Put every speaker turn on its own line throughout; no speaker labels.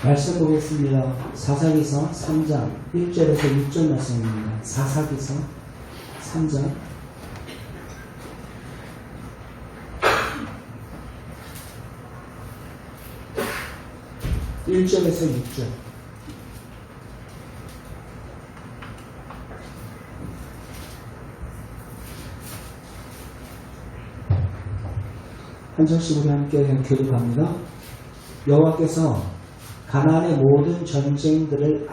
말씀 보겠습니다. 사사기서 3장 1절에서 6절 말씀입니다. 사사기서 3장 1절에서 6절. 한 절씩 우리 함께 교독합니다. 여호와께서 가나안의 모든 전쟁들을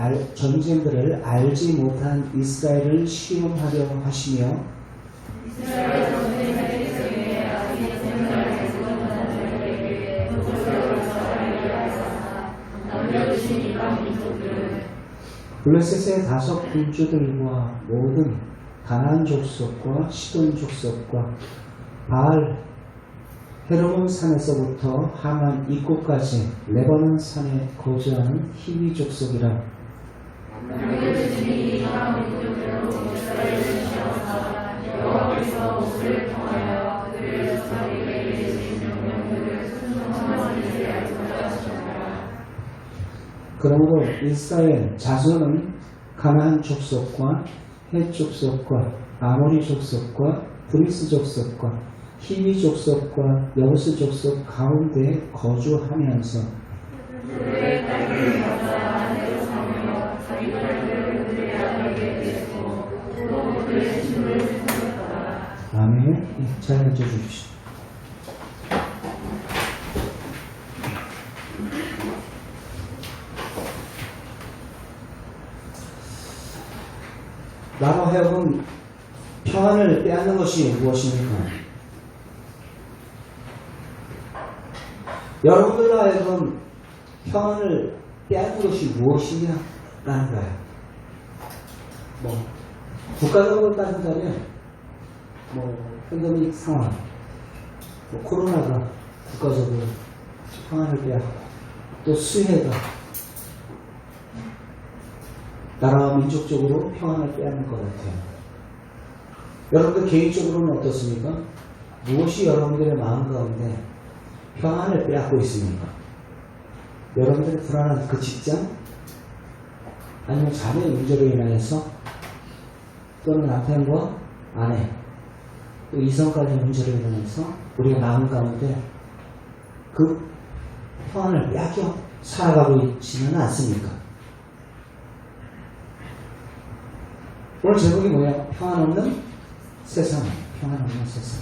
알지 못한 이스라엘을 시험하려 하시며 블레셋의 5 군주들과 모든 가나안 족속과 시돈 족속과 바알 헤르몬 산에서부터 하만 입구까지 레바논 산에 거주하는 히위 족속이라. 그러므로 이스라엘 자손은 가나안 족속과 헷 족속과 아모리 족속과 브리스 족속과 히위 족속과 여부스 족속 가운데 거주하면서 아멘. 잘 앉아주십시오. 나로 하여금 평안을 빼앗는 것이 무엇입니까? 여러분들로 하여금 평안을 빼앗는 것이 무엇이냐라는 거예요. 국가적으로 따진다면 팬데믹 상황, 코로나가 국가적으로 평안을 빼앗고 또 수해가 나라와 민족적으로 평안을 빼앗는 것 같아요. 여러분들 개인적으로는 어떻습니까? 무엇이 여러분들의 마음 가운데 평안을 빼앗고 있습니까? 여러분들의 불안한 그 직장? 아니면 자녀의 문제로 인하여서 또는 남편과 아내 또 이성까지 문제로 인하여서 우리의 마음 가운데 그 평안을 빼앗겨 살아가고 있지는 않습니까? 오늘 제목이 뭐야? 평안 없는 세상. 평안 없는 세상.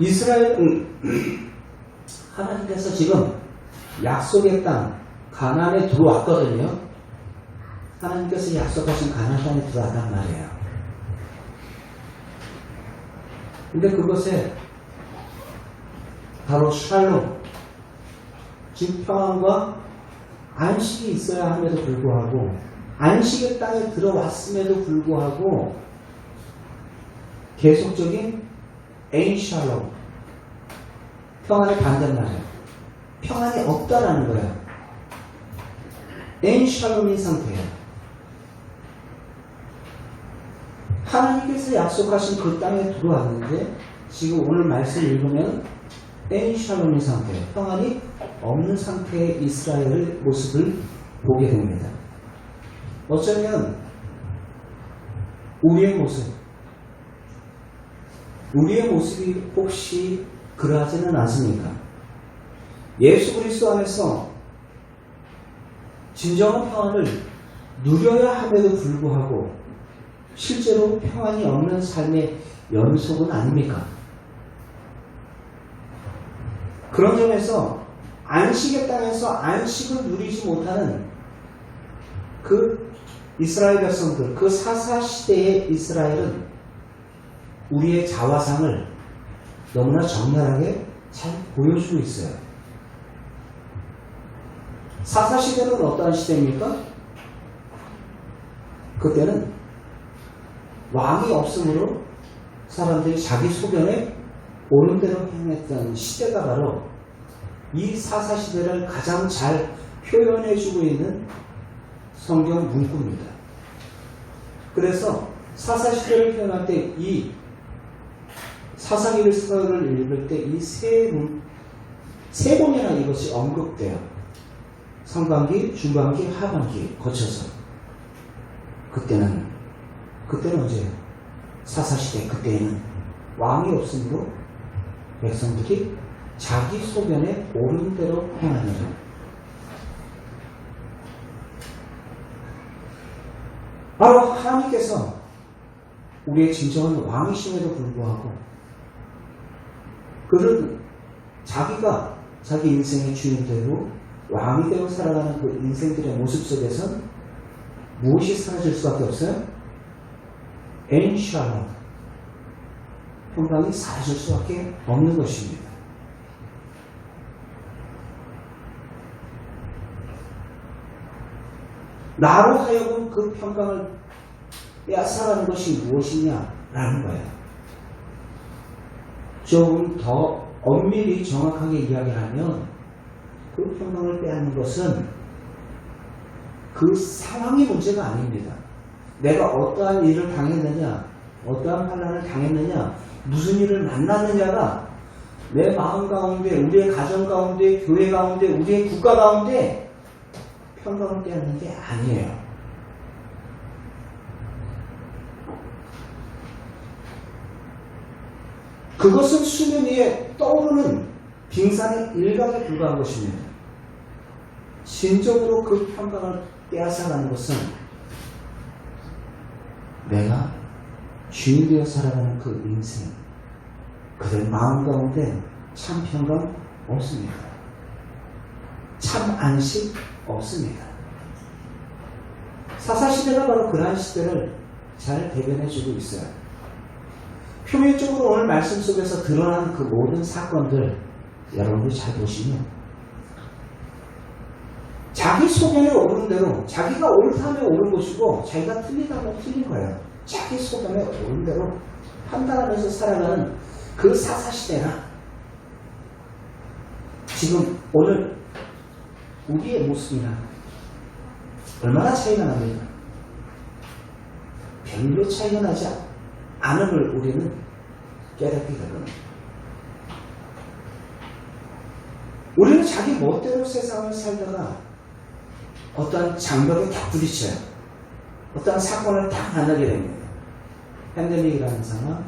이스라엘은 하나님께서 지금 약속의 땅 가나안에 들어왔거든요. 하나님께서 약속하신 가나안 땅에 들어왔단 말이에요. 근데 그것에 바로 샬롬, 즉 평안과 안식이 있어야 함에도 불구하고 안식의 땅에 들어왔음에도 불구하고 계속적인 에인샬롬, 평안의 반대말이에요. 평안이 없다라는 거예요. 에인샬롬인 상태예요. 하나님께서 약속하신 그 땅에 들어왔는데 지금 오늘 말씀 읽으면 에인샬롬인 상태예요. 평안이 없는 상태의 이스라엘의 모습을 보게 됩니다. 어쩌면 우리의 모습이 혹시 그러하지는 않습니까? 예수 그리스도 안에서 진정한 평안을 누려야 함에도 불구하고 실제로 평안이 없는 삶의 연속은 아닙니까? 그런 점에서 안식의 땅에서 안식을 누리지 못하는 그 이스라엘 백성들, 그 사사시대의 이스라엘은 우리의 자화상을 너무나 적나라하게 잘 보여주고 있어요. 사사시대는 어떠한 시대입니까? 그때는 왕이 없으므로 사람들이 자기 소견에 옳은 대로 행했던 시대가 바로 이 사사시대를 가장 잘 표현해주고 있는 성경 문구입니다. 그래서 사사시대를 표현할 때 이 사사기서를 읽을 때 이 세 세 번이나 이것이 언급돼요. 상반기, 중반기, 하반기 거쳐서. 그때는 언제예요? 사사시대 그때에는 왕이 없으므로 백성들이 자기 소견에 옳은 대로 행하는 것. 바로 하나님께서 우리의 진정한 왕이심에도 불구하고 그를 자기가 자기 인생의 주인되고 왕이 되어 살아가는 그 인생들의 모습 속에선 무엇이 사라질 수밖에 없어요? 엔샬롬, 평강이 사라질 수밖에 없는 것입니다. 나로 하여금 그 평강을 빼앗아가는 것이 무엇이냐라는 거예요. 조금 더 엄밀히 정확하게 이야기하면 그 평강을 빼앗는 것은 그 상황이 문제가 아닙니다. 내가 어떠한 일을 당했느냐, 어떠한 환난을 당했느냐, 무슨 일을 만났느냐가 내 마음 가운데, 우리의 가정 가운데, 교회 가운데, 우리의 국가 가운데 평강을 빼앗는 게 아니에요. 그것은 수면 위에 떠오르는 빙산의 일각에 불과한 것입니다. 진정으로 그 평강을 빼앗아가는 것은 내가 주인 되어 살아가는 그 인생, 그들 마음 가운데 참 평강 없습니다. 참 안식 없습니다. 사사시대가 바로 그러한 시대를 잘 대변해주고 있어요. 표면적으로 오늘 말씀 속에서 드러난 그 모든 사건들 여러분들이 잘 보시면 자기 소견에 오른 대로, 자기가 옳다면 옳은 것이고 자기가 틀리다면 틀린 거예요. 자기 소견에 오른 대로 판단하면서 살아가는 그 사사시대나 지금 오늘 우리의 모습이나 얼마나 차이가 납니까? 별로 차이가 나지 않음을 우리는 깨닫게 될 겁니다. 우리는 자기 멋대로 세상을 살다가 어떠한 장벽에 딱 부딪혀요. 어떠한 사건을 딱 만나게 됩니다. 팬데믹이라는 상황,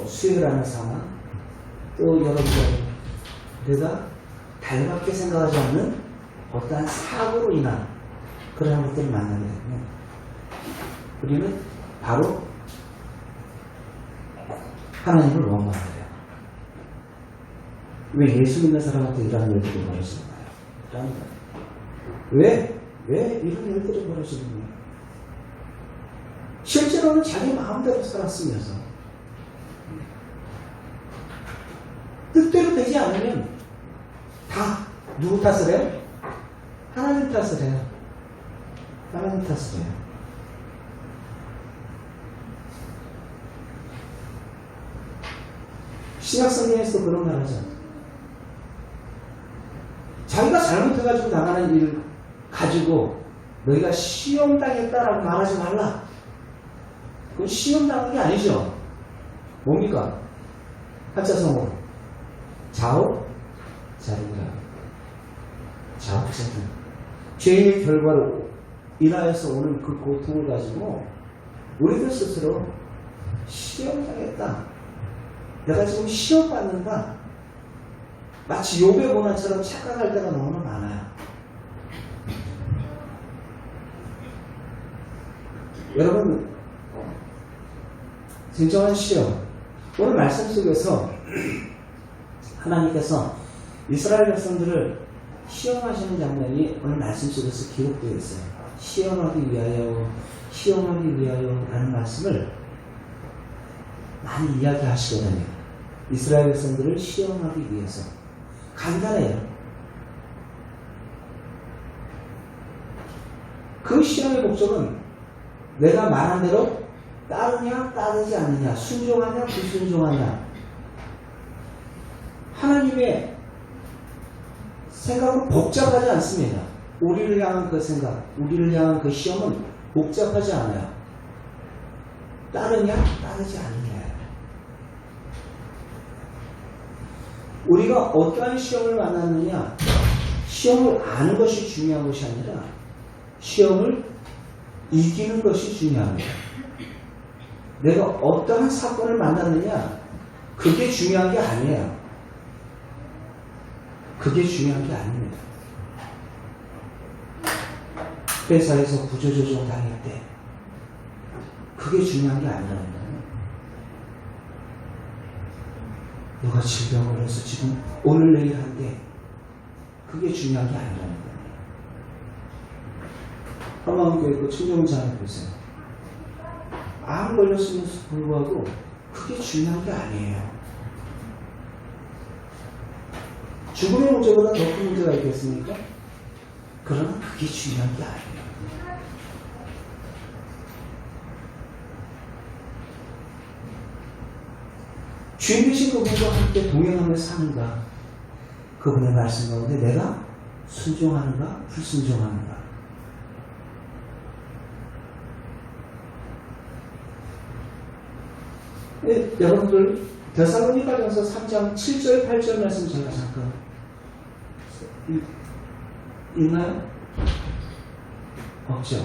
수요라는 상황, 또 여러분들 내가 달갑게 생각하지 않는 어떠한 사고로 인한 그런 것들을 만나게 되면 우리는 바로 하나님을 원망해야 돼요. 왜 예수 믿는 사람한테 이런 일들이 벌어지는가요? 왜 이런 일들이 벌어지는가요? 실제로는 자기 마음대로 살았으면서 뜻대로 되지 않으면 다 누구 탓을 해요? 하나님 탓을 해요. 하나님 탓을 해요. 신약성경에서 그런 말 하죠. 자기가 잘못해가지고 나가는 일을 가지고 너희가 시험당했다라고 말하지 말라. 그건 시험당한 게 아니죠. 뭡니까? 한자성어로 자업자득이라. 자업자득. 죄의 결과로 인하여서 오는 그 고통을 가지고 우리들 스스로 시험당했다. 내가 지금 시험받는다. 마치 욥의 고난처럼 착각할 때가 너무 많아요. 여러분, 진정한 시험. 오늘 말씀 속에서 하나님께서 이스라엘 백성들을 시험하시는 장면이 오늘 말씀 속에서 기록되어 있어요. 시험하기 위하여 라는 말씀을 많이 이야기하시거든요. 이스라엘 백성들을 시험하기 위해서. 간단해요. 그 시험의 목적은 내가 말한 대로 따르냐 따르지 않느냐, 순종하냐 불순종하냐. 하나님의 생각은 복잡하지 않습니다. 우리를 향한 그 생각, 우리를 향한 그 시험은 복잡하지 않아요. 따르냐 따르지 않느냐. 우리가 어떠한 시험을 만났느냐, 시험을 아는 것이 중요한 것이 아니라 시험을 이기는 것이 중요합니다. 내가 어떠한 사건을 만났느냐, 그게 중요한 게 아니에요. 그게 중요한 게 아닙니다. 회사에서 구조조정 당할 때 그게 중요한 게 아니라는 거예요. 누가 질병을 해서 지금 오늘 내일 한대, 그게 중요한 게 아니라는 거예요. 한마음교회 청정장에 보세요. 암 걸렸음에도 불구하고 그게 중요한 게 아니에요. 죽음의 문제보다 더 큰 문제가 있겠습니까? 그러나 그게 중요한 게 아니에요. 주인 되신 그분과 함께 동행하며 사는가, 그분의 말씀 가운데 내가 순종하는가 불순종하는가. 네, 여러분들 데살로니가전서 3장 7절 8절 말씀 제가 잠깐 있나요? 없죠?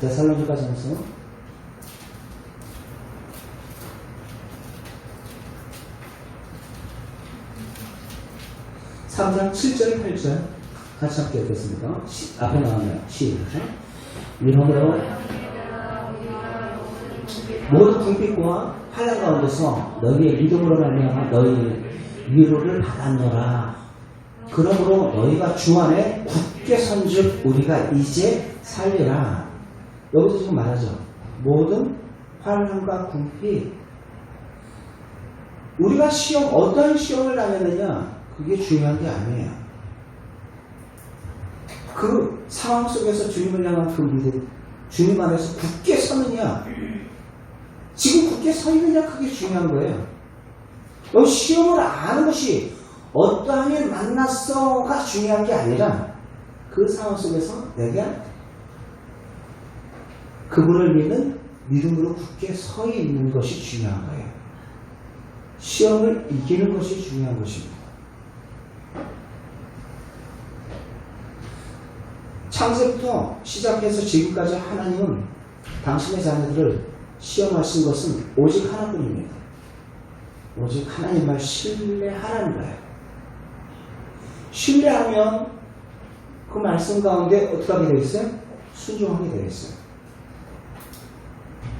데살로니가전서 3장 7절 8절 같이 함께 읽겠습니다. 앞에 나오네요. 시작. 이러므로 모든 궁핍과 환난 가운데서 너희의 믿음으로 말미암아 너희 위로를 받았노라. 그러므로 너희가 주 안에 굳게 선즉 우리가 이제 살리라. 여기서 지금 말하죠. 모든 환난과 궁핍, 우리가 시험, 어떤 시험을 당했느냐, 그게 중요한 게 아니에요. 그 상황 속에서 주님을 향한 그 믿음, 주님 안에서 굳게 서느냐, 지금 굳게 서 있느냐, 그게 중요한 거예요. 너 시험을 아는 것이 어떠한 일 만났어가 중요한 게 아니라 그 상황 속에서 내가 그분을 믿는 믿음으로 굳게 서 있는 것이 중요한 거예요. 시험을 이기는 것이 중요한 것입니다. 창세부터 시작해서 지금까지 하나님은 당신의 자녀들을 시험하신 것은 오직 하나뿐입니다. 오직 하나님만 신뢰하라는 거예요. 신뢰하면 그 말씀 가운데 어떻게 하게 되어 있어요? 순종하게 되어 있어요.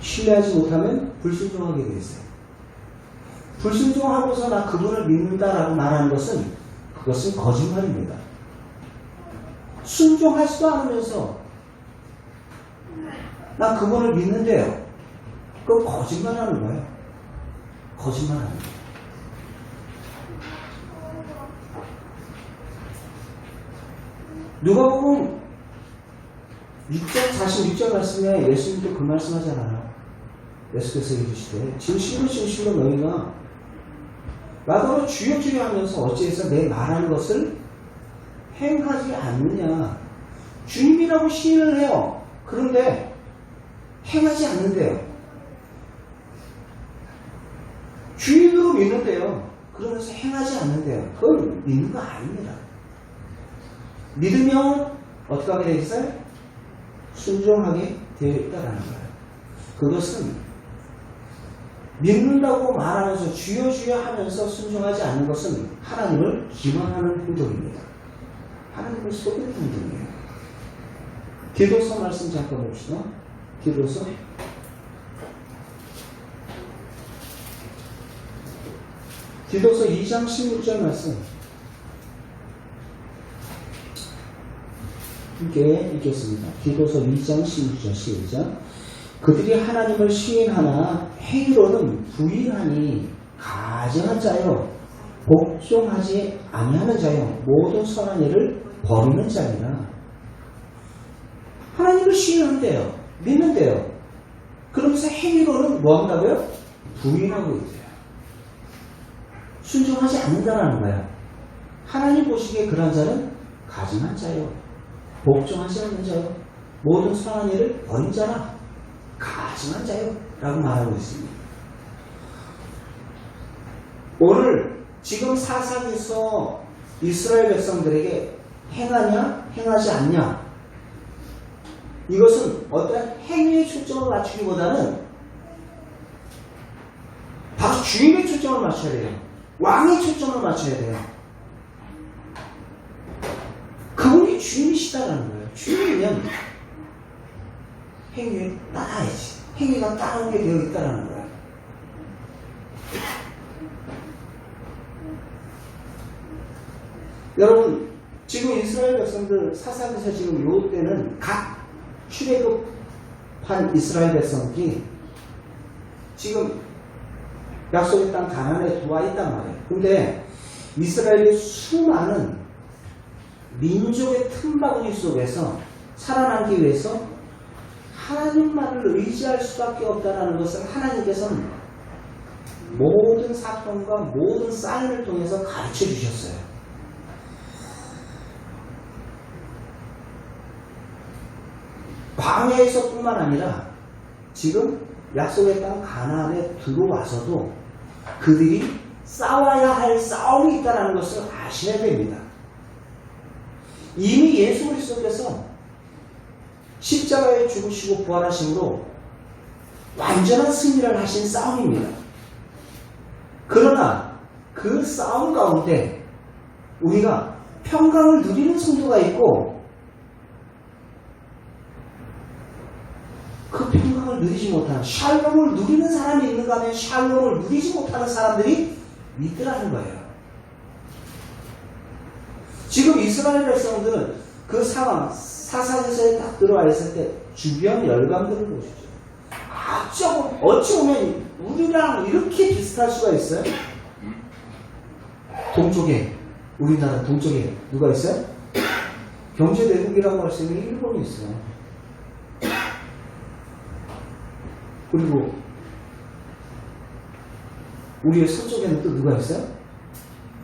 신뢰하지 못하면 불순종하게 되어 있어요. 불순종하고서 나 그분을 믿는다라고 말하는 것은 그것은 거짓말입니다. 순종하지도 않으면서 나 그분을 믿는데요. 그건 거짓말하는 거예요. 거짓말하는 거예요. 누가복음 6장 46절 말씀에 예수님도 그 말씀하잖아요. 예수께서 이르시되 진실로 너희가 나더러 주여 주여 하면서 어찌해서 내 말하는 것을 행하지 않느냐. 주님이라고 시인을 해요. 그런데 행하지 않는데요. 주인으로 믿는데요. 그러면서 행하지 않는데요. 그건 믿는 거 아닙니다. 믿으면 어떻게 하게 되어 있어요? 순종하게 되어 있다는 거예요. 그것은 믿는다고 말하면서 주여 주여 하면서 순종하지 않는 것은 하나님을 기만하는 행동입니다. 하나님을 속이는 행동이에요. 디도서 말씀 잠깐 봅시다. 디도서 2장 16절 말씀 함께 읽겠습니다. 디도서 2장 16절 시작. 그들이 하나님을 시인하나 행위로는 부인하니 가증한 자요 복종하지 아니하는 자요 모든 선한 일을 버리는 자니라. 하나님을 시인한대요. 믿는데요. 그러면서 행위로는 뭐 한다고요? 부인하고 있대요. 순종하지 않는다라는 거야. 하나님 보시기에 그런 자는 가증한 자요 복종하지 않는 자요 모든 선한 일을 버린 자라 가증한 자요 라고 말하고 있습니다. 오늘 지금 사사기서 이스라엘 백성들에게 행하냐 행하지 않냐, 이것은 어떤 행위에 초점을 맞추기보다는 바로 주인의 초점을 맞춰야 돼요. 왕의 초점을 맞춰야 돼요. 그분이 주인이시다라는 거예요. 주인이면 행위에 따라야지. 행위가 따르게 되어 있다라는 거예요. 여러분, 지금 이스라엘 백성들 사사기서 지금 요 때는 각 출애굽한 이스라엘 백성들이 지금 약속의 땅 가나안에 들어와 있단 말이에요. 근데 이스라엘의 수많은 민족의 틈바구니 속에서 살아남기 위해서 하나님만을 의지할 수밖에 없다는 것을 하나님께서는 모든 사건과 모든 사인을 통해서 가르쳐 주셨어요. 광야에서 뿐만 아니라 지금 약속의 땅 가나안에 들어와서도 그들이 싸워야 할 싸움이 있다는 것을 아셔야 됩니다. 이미 예수 그리스도께서 십자가에 죽으시고 부활하심으로 완전한 승리를 하신 싸움입니다. 그러나 그 싸움 가운데 우리가 평강을 누리는 성도가 있고 그 평강을 누리지 못하는, 샬롬을 누리는 사람이 있는가 하면 샬롬을 누리지 못하는 사람들이 있더라는 거예요. 지금 이스라엘 백성들은 그 상황, 사사기서에 딱 들어와 있을 때 주변 열강들을 보시죠. 어찌 보면 우리랑 이렇게 비슷할 수가 있어요? 동쪽에, 우리나라 동쪽에 누가 있어요? 경제대국이라고 할 수 있는 일본이 있어요. 그리고 우리의 서쪽에는 또 누가 있어요?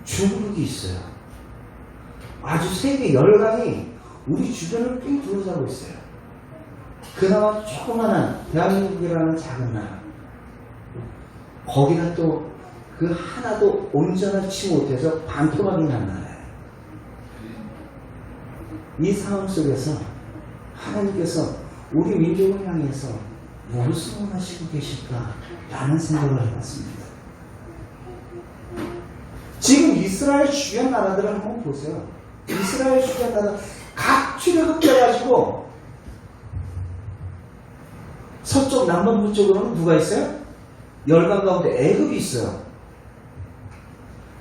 중국이 있어요. 아주 세계 열강이 우리 주변을 삥 둘러싸고 있어요. 그나마 조그만한 대한민국이라는 작은 나라, 거기가 또 그 하나도 온전하지 못해서 반토막이 난 나라예요. 이 상황 속에서 하나님께서 우리 민족을 향해서 무엇을 원하시고 계실까라는 생각을 해봤습니다. 지금 이스라엘 주변 나라들을 한번 보세요. 이스라엘 주변 나라 각 출애굽돼가지고 서쪽 남반부 쪽으로는 누가 있어요? 열강 가운데 애굽이 있어요.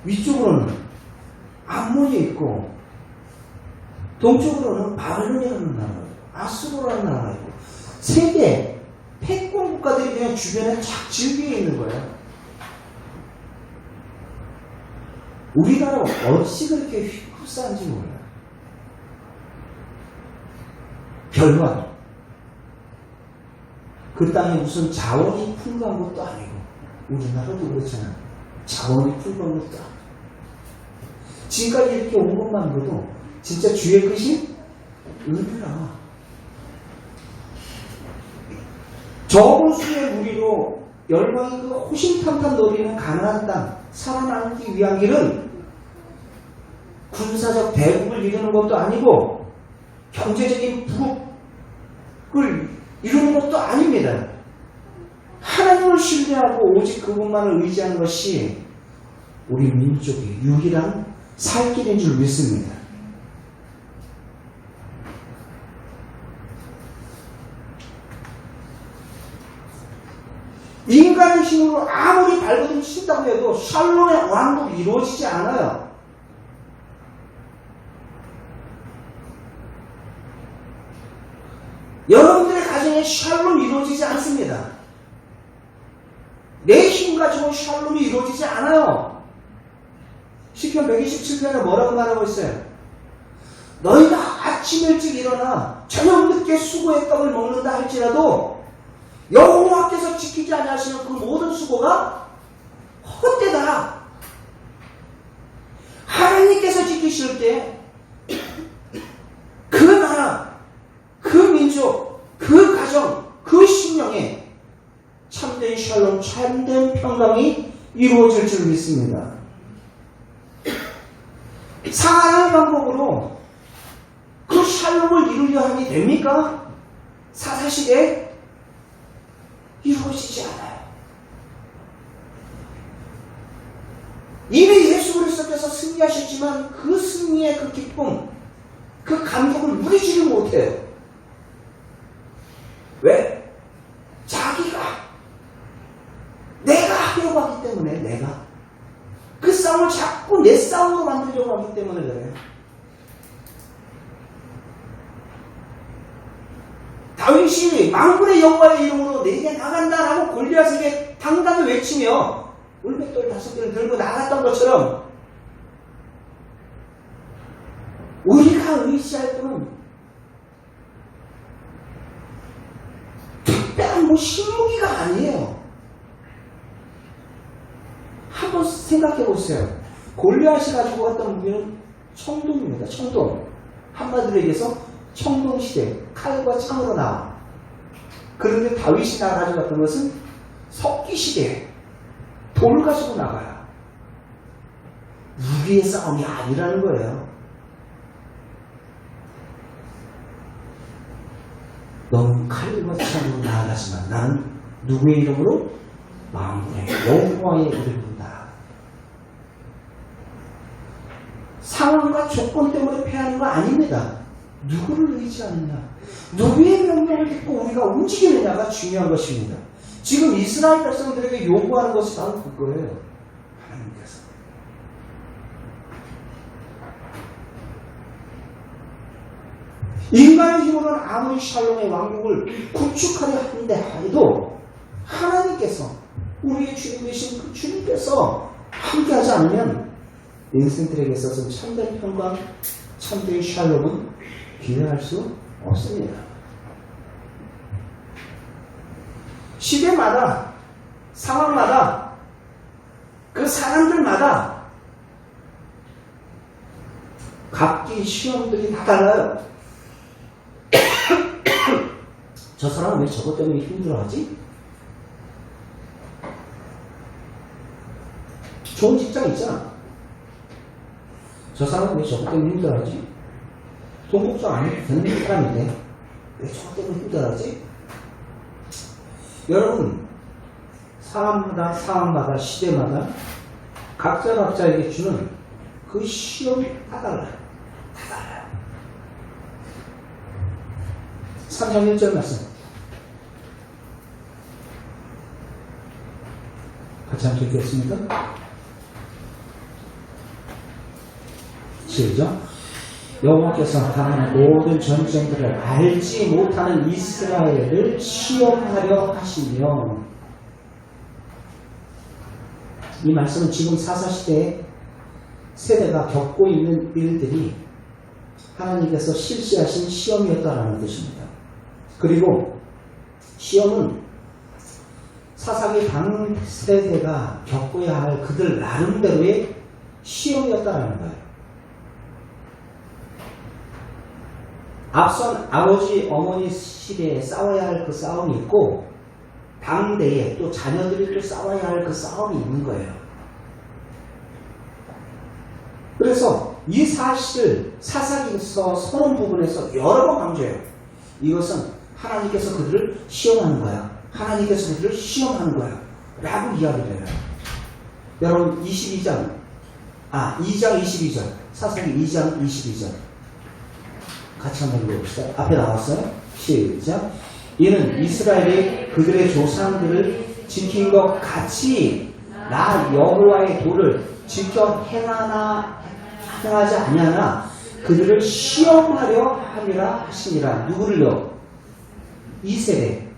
위쪽으로는 암몬이 있고 동쪽으로는 바벨론이라는 나라가 있고 아수르라는 나라가 있고 세계 패권 국가들이 그냥 주변에 쫙 질비해 있는 거예요. 우리나라 어찌 그렇게 흡사한지 몰라요. 별만 그 땅에 무슨 자원이 풍부한 것도 아니고, 우리나라도 그렇잖아요. 자원이 풍부한 것도 아니고. 지금까지 이렇게 온 것만으로도 진짜 주의 뜻이 은혜라. 적은 수의 무리로 열방이 그 호심탐탐 노리는 가나안 땅 살아남기 위한 길은 군사적 대국을 이루는 것도 아니고 경제적인 부국을 이루는 것도 아닙니다. 하나님을 신뢰하고 오직 그분만을 의지하는 것이 우리 민족의 유일한 살 길인 줄 믿습니다. 인간의 힘으로 아무리 발버둥 친다고 해도 샬롬의 왕국이 이루어지지 않아요. 여러분들의 가정에 샬롬이 이루어지지 않습니다. 내 힘 가지고 샬롬이 이루어지지 않아요. 시편 127편에 뭐라고 말하고 있어요? 너희가 아침 일찍 일어나 저녁 늦게 수고의 떡을 먹는다 할지라도 여호와께서 지키지 아니하시는 그 모든 수고가 헛되다. 하나님께서 지키실 때 그 나라, 그 민족, 것처럼 참된 평강이 이루어질 줄 믿습니다. 상하나의 방법으로 그 샬롬을 이루려 하게 됩니까? 사사시대에 이루어지지 않아요. 이미 예수 그리스도께서 승리하셨지만 그 승리의 그 기쁨, 그 감격을 누리지를 못해요. 왜? 자기가 내가 하려고 하기 때문에 내가 그 싸움을 자꾸 내 싸움으로 만들려고 하기 때문에 그래요. 다윗이 만군의 여호와의 이름으로 내게 나간다라고 골리앗에게 당당히 외치며 울맷돌 5개를 들고 나갔던 것처럼 우리가 의지할 분은 특별한 신무기가 아니에요. 한번 생각해 보세요. 골리앗이 가지고 갔던 무기는 청동입니다. 청동. 한마디로 얘기해서 청동시대, 칼과 창으로 나와. 그런데 다윗이 가지고 갔던 것은 석기시대, 돌을 가지고 나가요. 무기의 싸움이 아니라는 거예요. 너는 칼과 창으로 나아가지만 나는 누구의 이름으로? 만군의 여호와의 이름으로 나아가. 상황과 조건 때문에 패하는 거 아닙니다. 누구를 의지하느냐, 누구의 명령을 듣고 우리가 움직이느냐가 중요한 것입니다. 지금 이스라엘 백성들에게 요구하는 것이 바로 그거예요. 하나님께서 인간의 힘으로는 아무리 샬롬의 왕국을 구축하려 하는데 해도 하나님께서, 우리의 주님이신 그 주님께서 함께하지 않으면 인생들에게 있어서는 참된 평강, 참된 샬롬은 기대할 수 없습니다. 시대마다, 상황마다, 그 사람들마다 각기 시험들이 다 달라요. 저 사람은 왜 저것 때문에 힘들어하지? 좋은 직장 있잖아. 저 사람은 왜 저것 때문에 힘들어하지? 돈 걱정 안 해도 되는 사람인데 왜 저것 때문에 힘들어하지? 여러분, 사람마다, 상황마다, 시대마다 각자에게 주는 그 시험이 다 달라요. 다 달라요. 3장 1절 말씀 같이 함께 읽겠습니다. 시작. 여호와께서 당하는 모든 전쟁들을 알지 못하는 이스라엘을 시험하려 하시며, 이 말씀은 지금 사사시대에 세대가 겪고 있는 일들이 하나님께서 실시하신 시험이었다라는 뜻입니다. 그리고 시험은 사사기 당 세대가 겪어야 할 그들 나름대로의 시험이었다라는 거예요. 앞선 아버지, 어머니 시대에 싸워야 할 그 싸움이 있고, 당대에 또 자녀들이 또 싸워야 할 그 싸움이 있는 거예요. 그래서 이 사실을 사사기에서 서론 부분에서 여러 번 강조해요. 이것은 하나님께서 그들을 시험하는 거야. 하나님께서 그들을 시험하는 거야. 라고 이야기를 해요. 여러분 2장 22절, 사사기 2장 22절 같이 한번 읽어봅시다. 앞에 나왔어요. 시작. 이는 이스라엘이 그들의 조상들을 지킨 것 같이 나 여호와의 도를 지켜 행하지 아니하나 그들을 시험하려 함이라 하시니라. 누구를요? 2세대.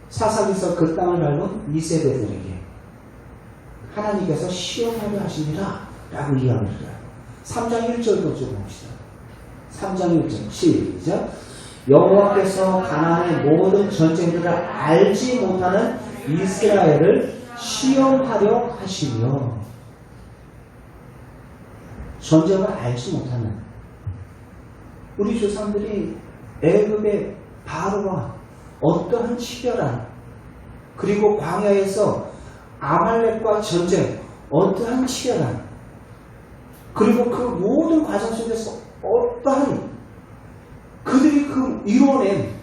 사사기에서 그 땅을 밟은 2세대들에게 하나님께서 시험하려 하시니라 라고 이야기합니다. 3장 1절도 좀 봅시다. 3장 1절 시작. 여호와께서 가나안의 모든 전쟁들을 알지 못하는 이스라엘을 시험하려 하시며, 전쟁을 알지 못하는 우리 조상들이 애굽의 바로와 어떠한 치열한 그리고 광야에서 아말렉과 전쟁, 어떠한 치열함, 그리고 그 모든 과정 속에서 어떠한 그들이 그 이루어낸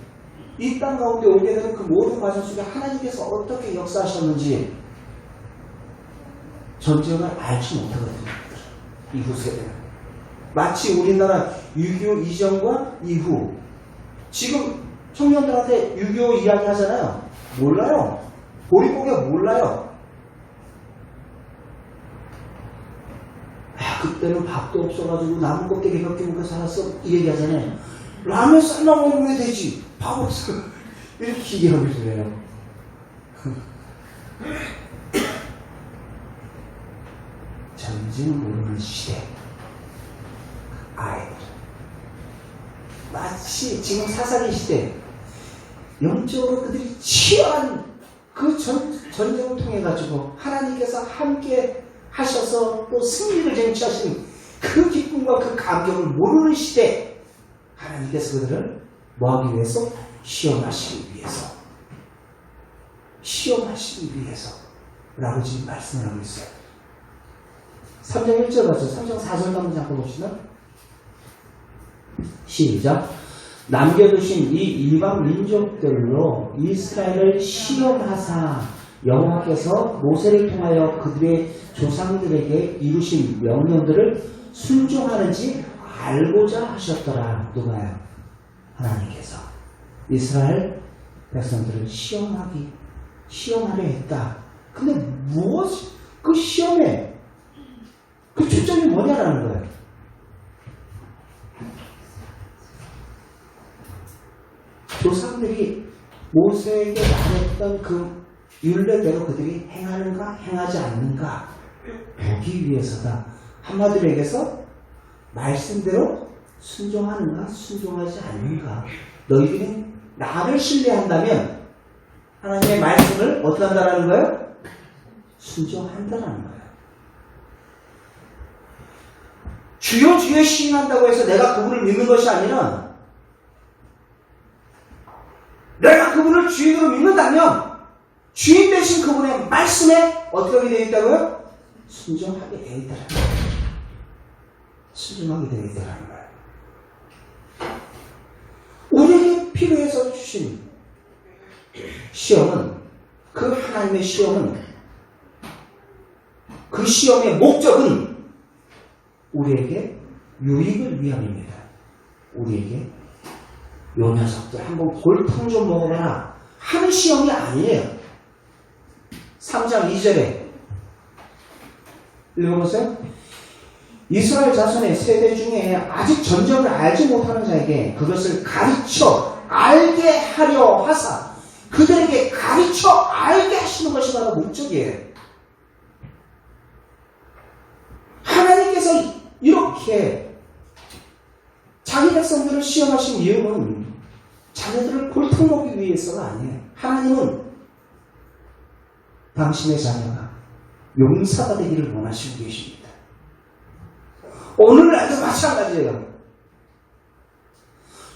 이 땅 가운데 오게 되는 그 모든 과정 속에 하나님께서 어떻게 역사하셨는지 전쟁을 알지 못하거든요. 이후 세대는. 마치 우리나라 6.25 이전과 이후, 지금 청년들한테 6.25 이야기 하잖아요. 몰라요. 보릿고개 몰라요. 그때는 밥도 없어가지고 나무 껍데기 몇 개 먹고 살았어. 이 얘기 하잖아요. 라면 삶아 먹으면 되지. 밥 없어. 이렇게 얘기하고 있어요. 전쟁 모르는 시대. 아이들. 마치 지금 사사기 시대. 영적으로 그들이 치열한 그 전쟁을 통해가지고 하나님께서 함께 하셔서 또 승리를 쟁취하시는 그 기쁨과 그 감격을 모르는 시대, 하나님께서 그들을 뭐하기 위해서? 시험하시기 위해서. 시험하시기 위해서 라고 지금 말씀을 하고 있어요. 3장 1절 봤죠? 3장 4절 한번 잠깐 봅시다. 시작. 남겨두신 이 이방 민족들로 이스라엘을 시험하사 여호와께서 모세를 통하여 그들의 조상들에게 이루신 명령들을 순종하는지 알고자 하셨더라. 누가요? 하나님께서 이스라엘 백성들을 시험하려 했다. 근데 무엇, 그 시험에 그 초점이 뭐냐라는 거예요. 조상들이 모세에게 말했던 그 율례대로 그들이 행하는가 행하지 않는가 보기 위해서다. 한마디로 얘기해서 말씀대로 순종하는가 순종하지 않는가. 너희들이 나를 신뢰한다면 하나님의 말씀을 어떻게 한다는 거예요? 순종한다는 거예요. 주여 주여 시인한다고 해서 내가 그분을 믿는 것이 아니라 내가 그분을 주인으로 믿는다면 주인 되신 그분의 말씀에 어떻게 하게 되어 있다고요? 순종하게 되어 있다는 거예요. 순종하게 되어 있다는 거예요. 우리에게 필요해서 주신 시험은, 그 하나님의 시험은, 그 시험의 목적은 우리에게 유익을 위함입니다. 우리에게 요 녀석들 한번 골탕 좀 먹어봐라 하는 시험이 아니에요. 3장 2절에 읽어보세요. 이스라엘 자손의 세대 중에 아직 전쟁을 알지 못하는 자에게 그것을 가르쳐 알게 하려 하사, 그들에게 가르쳐 알게 하시는 것이 바로 목적이에요. 하나님께서 이렇게 자기 백성들을 시험하신 이유는 자녀들을 골탕 먹기 위해서가 아니에요. 하나님은 당신의 자녀가 용사가 되기를 원하시고 계십니다. 오늘날도 마찬가지예요.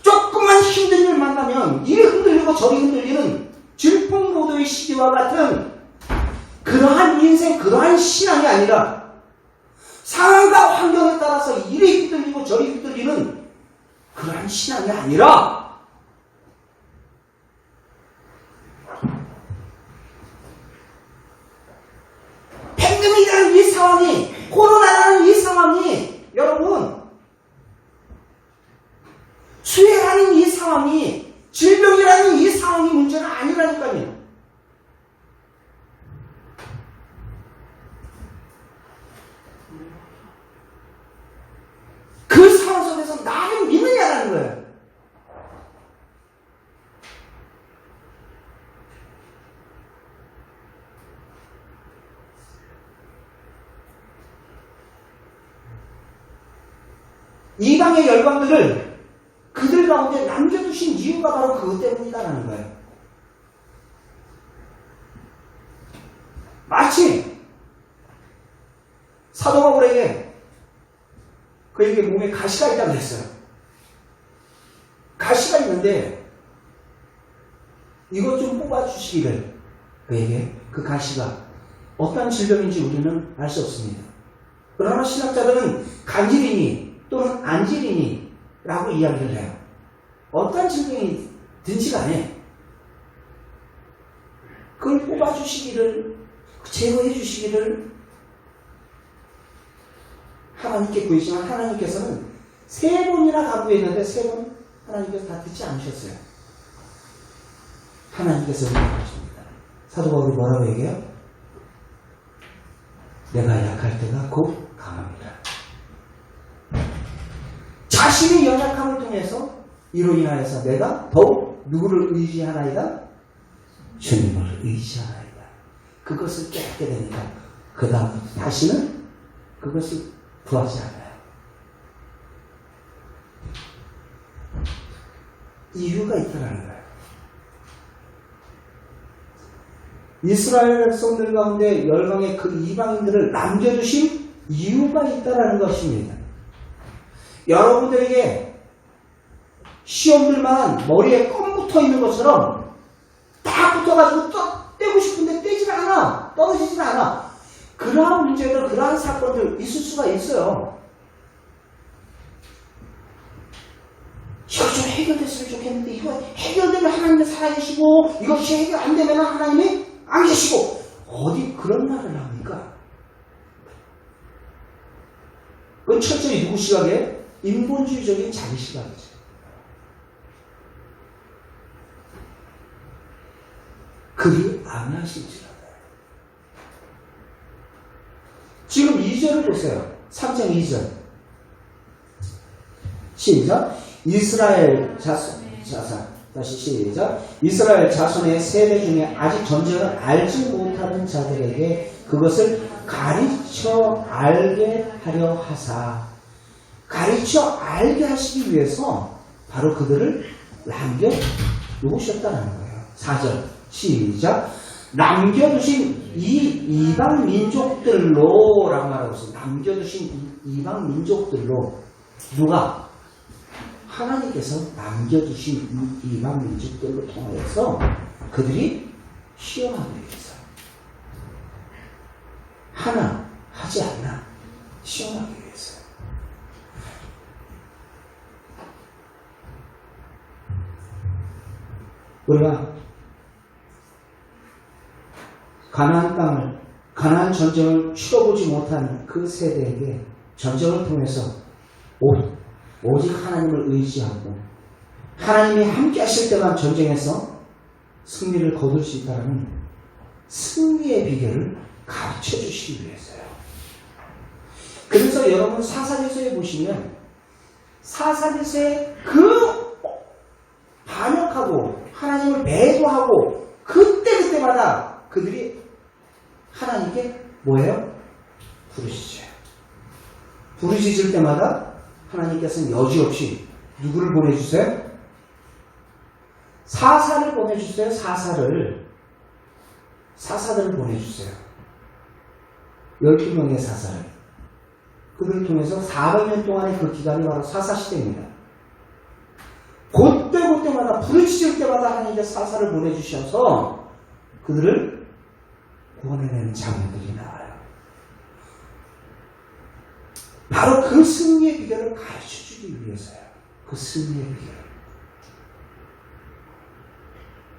조금만 힘든 일 만나면 이리 흔들리고 저리 흔들리는 질풍노도의 시기와 같은 그러한 인생, 그러한 신앙이 아니라 상황과 환경에 따라서 이리 흔들리고 저리 흔들리는 그러한 신앙이 아니라 팬데믹이라는 이 상황이, 코로나라는 이 상황이, 여러분 수해라는 이 상황이, 질병이라는 이 상황이 문제는 아니라니까요. 그 상황 속에서 나를 믿느냐라는 거예요. 이방의 열방들을 그들 가운데 남겨두신 이유가 바로 그것 때문이다라는 거예요. 마치 사도 바울에게 그에게 몸에 가시가 있다고 했어요. 가시가 있는데 이것 좀 뽑아주시기를 왜게? 그 가시가 어떤 질병인지 우리는 알 수 없습니다. 그러나 신학자들은 간질이니 또는 안질이니 라고 이야기를 해요. 어떤 질병이든지 간에 그걸 뽑아주시기를, 제거해 주시기를 하나님께 구했지만 하나님께서는 3번이나 간구했는데 3번 하나님께서 다 듣지 않으셨어요. 하나님께서 응답하십니다. 사도 바울이 뭐라고 얘기해요? 내가 약할 때가 곧 강합니다. 자신의 연약함을 통해서 이로 인하여서 내가 더욱 누구를 의지하나이다? 주님을 의지하나이다. 그것을 깨닫게 되니까 그 다음 다시는 그것을 구하지 않아요. 이유가 있다는 거예요. 이스라엘 백성들 가운데 열방의 그 이방인들을 남겨두신 이유가 있다는 것입니다. 여러분들에게 시험들만 머리에 껌 붙어 있는 것처럼 딱 붙어가지고 떼고 싶은데 떼질 않아. 떨어지질 않아. 그러한 문제들, 그러한 사건들 있을 수가 있어요. 이거 좀 해결됐으면 좋겠는데 이거 해결되면 하나님이 살아계시고 이것이 해결 안 되면 하나님이 안 계시고 어디 그런 말을 합니까? 그건 철저히 누구 시각에? 인본주의적인 자기 시각이죠. 그리 아니하실지라도. 지금 2절을 보세요. 3장 2절. 시작. 이스라엘 자손. 다시 시작. 이스라엘 자손의 세대 중에 아직 전쟁을 알지 못하는 자들에게 그것을 가르쳐 알게 하려 하사. 가르쳐 알게 하시기 위해서 바로 그들을 남겨 놓으셨다는 거예요. 4절 시작. 남겨두신 이 이방 민족들로 라고 말하고 있어요. 남겨두신 이방 민족들로. 누가? 하나님께서 남겨두신 이 이방 민족들로 통하여서 그들이 시험하기 위해서. 하나 하지 않나 시험하기 위해서. 우리가 가나안 땅을, 가나안 전쟁을 치러보지 못한 그 세대에게 전쟁을 통해서 오직 하나님을 의지하고 하나님이 함께 하실 때만 전쟁에서 승리를 거둘 수 있다는 승리의 비결을 가르쳐 주시기 위해서요. 그래서 여러분 사사기서에 보시면 사사기서에 그 반역하고 하나님을 매도하고 그때마다 그들이 하나님께 뭐예요? 부르짖어요. 부르짖을 때마다 하나님께서는 여지없이 누구를 보내주세요? 사사를 보내주세요. 사사들을 보내주세요. 12명의 사사를. 그들을 통해서 400년 동안의 그 기간이 바로 사사시대입니다. 그때마다 부르짖을 때마다 하나님께서 사사를 보내주셔서 그들을 구원해내는 장면들이 나와요. 바로 그 승리의 비결을 가르쳐주기 위해서요. 그 승리의 비결을.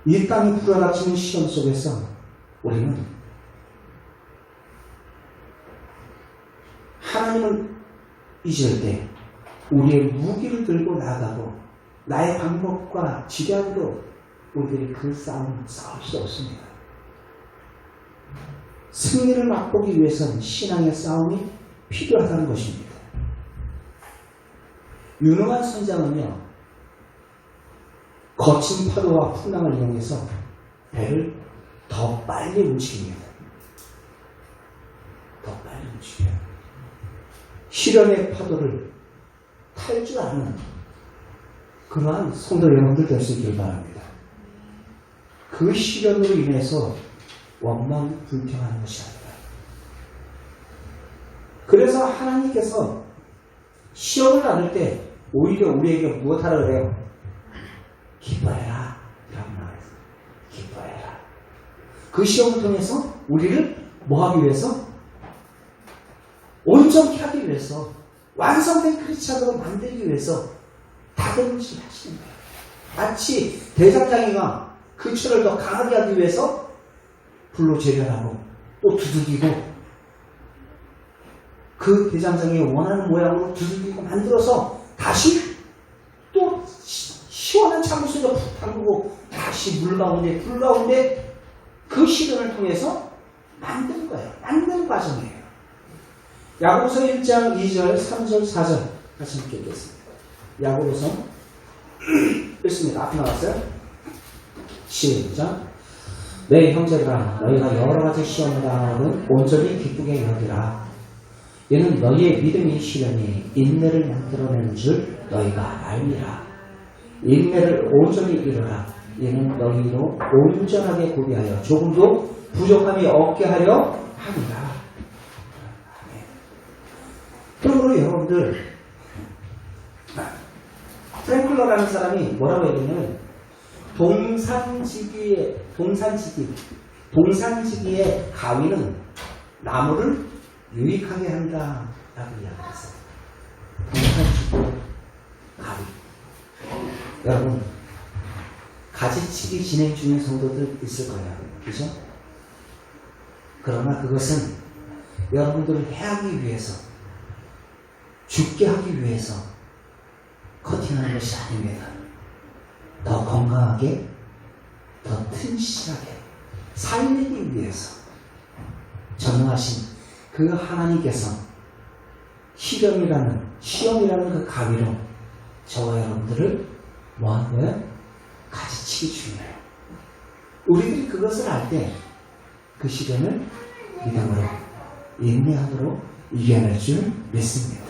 이 땅이 불어닥치는 시험 속에서 우리는 하나님을 잊을 때 우리의 무기를 들고 나가고 나의 방법과 지략으로 우리들이 그 싸움을 싸울 수 없습니다. 승리를 맛보기 위해서는 신앙의 싸움이 필요하다는 것입니다. 유능한 선장은요, 거친 파도와 풍랑을 이용해서 배를 더 빨리 움직입니다. 더 빨리 움직여요. 시련의 파도를 탈 줄 아는 그러한 성도 여러분들 될 수 있기를 바랍니다. 그 시련으로 인해서 원망불평하는 것이 아니라, 그래서 하나님께서 시험을 나눌 때 오히려 우리에게 무엇하라 그래요? 기뻐해라 라고 말했어요. 기뻐해라. 그 시험을 통해서 우리를 뭐 하기 위해서? 온전케 하기 위해서, 완성된 크리스찬으로 만들기 위해서 다듬질 하시는 거예요. 마치 대장장이가 그 철을 더 강하게 하기 위해서 불로 재련하고 또 두들기고 그 대장장이 원하는 모양으로 두들기고 만들어서 다시 또 시원한 찬물속에 푹 담그고 다시 물 가운데 불 가운데 그 시련을 통해서 만든 거예요. 만든 과정이에요. 야고보서 1장 2절 3절 4절 같이 함께 읽겠습니다. 야고보서 읽습니다. 앞에 나왔어요. 시작. 내 형제들아 너희가 여러가지 시험을 당하거든 온전히 기쁘게 여기라. 이는 너희의 믿음이 시련이 인내를 만들어내는 줄 너희가 알미라. 인내를 온전히 이루라. 이는 너희로 온전하게 구비하여 조금도 부족함이 없게 하려 함이라. 그러므로 여러분들 프랭클러라는 사람이 뭐라고 얘기하냐면 동산지기의 가위는 나무를 유익하게 한다 라고 이야기했어요. 동산지기의 가위. 여러분 가지치기 진행 중인 성도들 있을 거예요. 그죠? 그러나 그것은 여러분들을 해하기 위해서 죽게 하기 위해서 커팅하는 것이 아닙니다. 더 건강하게, 더 튼실하게 살리기 위해서 전능하신 그 하나님께서 시험이라는 그 가위로 저와 여러분들을 뭐하는 거예요? 가지치기 중이에요. 우리들이 그것을 알 때 그 시련을 믿음으로, 인내함으로 이겨낼 줄 믿습니다.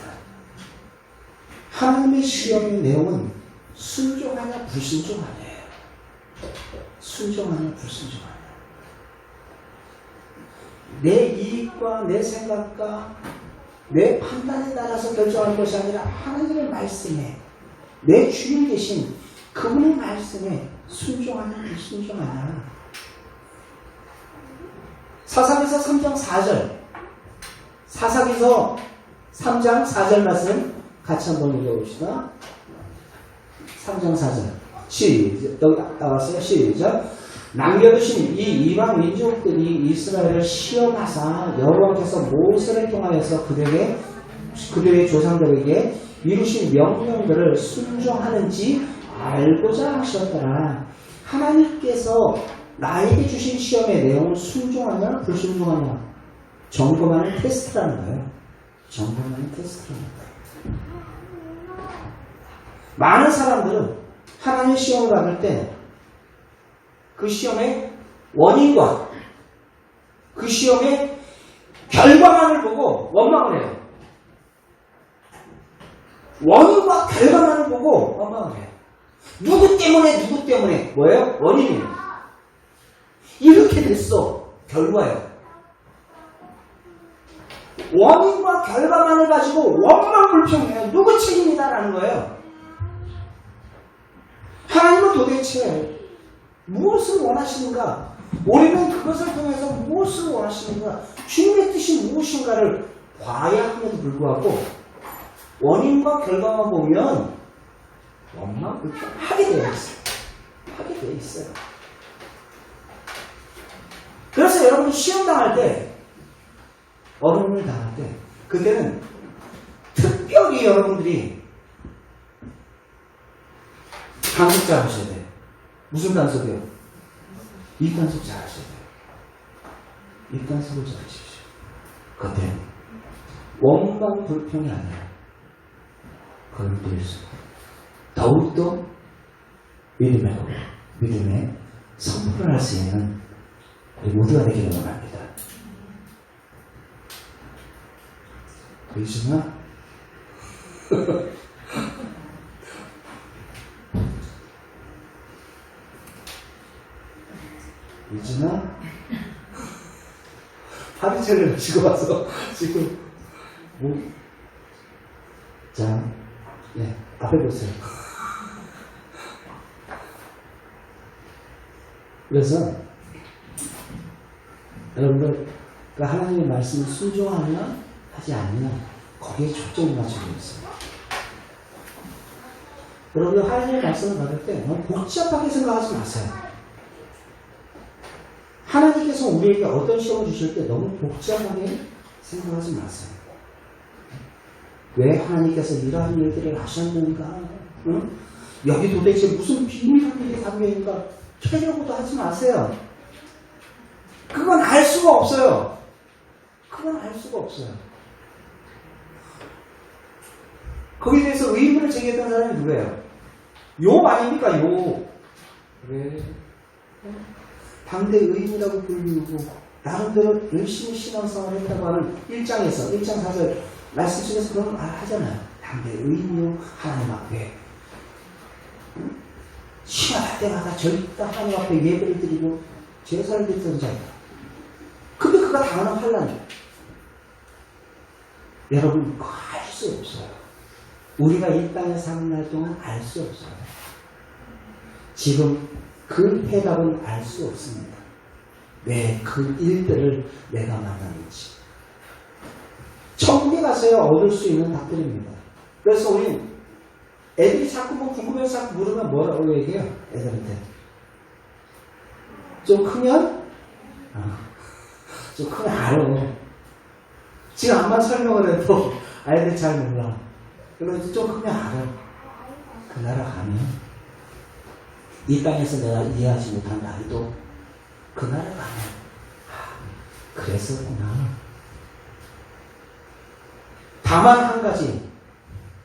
하나님의 시험의 내용은 순종하냐 불순종하냐예요. 순종하냐 불순종하냐. 내 이익과 내 생각과 내 판단에 따라서 결정하는 것이 아니라 하나님의 말씀에 내 주인 계신 그분의 말씀에 순종하냐 불순종하냐. 사사기서 3장 4절 사사기서 3장 4절 말씀 같이 한번 읽어봅시다. 3장 4절 시작. 여기 나왔어요. 시작. 남겨두신 이 이방 민족들이 이스라엘을 시험하사 여호와께서 모세를 통하여서 그들의 조상들에게 이루신 명령들을 순종하는지 알고자 하셨더라. 하나님께서 나에게 주신 시험의 내용은 순종하냐 불순종하냐 점검하는 테스트라는 거예요. 점검하는 테스트라는 거예요. 많은 사람들은 하나님의 시험을 받을 때 그 시험의 원인과 그 시험의 결과만을 보고 원망을 해요. 원인과 결과만을 보고 원망을 해요. 누구 때문에 뭐예요? 원인이에요. 이렇게 됐어. 결과예요. 원인과 결과만을 가지고 원망불평해요. 누구 책임이다라는 거예요. 하나님은 도대체 무엇을 원하시는가? 우리는 그것을 통해서 무엇을 원하시는가? 주님의 뜻이 무엇인가를 봐야 함에도 불구하고 원인과 결과만 보면 원망불평하게 되어 있어요. 하게 되어 있어요. 그래서 여러분 시험 당할 때, 어려움을 당할 때, 그때는 특별히 여러분들이 단속 잘 하셔야 돼요. 무슨 단속이요? 입단속 잘 하셔야 돼요. 입단속을 잘 하십시오. 그때 원망불평이 아니라 그걸 빌수 더욱더 믿음의 선포를 할 수 있는 우리 모두가 되기를 원합니다. 그러시나? 유진아? 파리채를 지고 와서 지금 자, 네, 앞에 보세요. 그래서 여러분들 그 하나님의 말씀을 순종하느냐 하지 않느냐 거기에 초점을 맞추고 있어요. 여러분들 하나님의 말씀을 받을 때 너무 복잡하게 생각하지 마세요. 하나님께서 우리에게 어떤 시험을 주실 때 너무 복잡하게 생각하지 마세요. 왜 하나님께서 이러한 일들을 하셨는가? 응? 여기 도대체 무슨 비밀한 일이 담겨있는가? 찾으려고도 하지 마세요. 그건 알 수가 없어요. 그건 알 수가 없어요. 거기에 대해서 의문을 제기했던 사람이 누구예요? 욥 아닙니까? 욥. 왜? 당대 의인이라고 불리고 나름대로 열심히 신앙생활을 했다고 하는 1장 4절 말씀 속에서 그런 말 하잖아요. 당대 의인이요 하나님 앞에 시간할 때마다 절대 하나님 앞에 예배를 드리고 제사를 드리던 자이다. 근데 그가 당하는 환란이에요. 여러분 그거 알 수 없어요. 우리가 이 땅에 사는 날 동안 알 수 없어요. 지금 그 해답은 알 수 없습니다. 왜 그 일들을 내가 만났는지. 천국에 가서야 얻을 수 있는 답들입니다. 그래서 우리 애들이 자꾸 뭐 궁금해서 자꾸 물으면 뭐라고 얘기해요? 애들한테. 좀 크면? 좀 크면 알아. 지금 암만 설명을 해도 아이들 잘 몰라. 그래서 좀 크면 알아. 그 나라 가면 이 땅에서 내가 이해하지 못한 나이도 그 나라 가면 그랬었구나. 다만 한 가지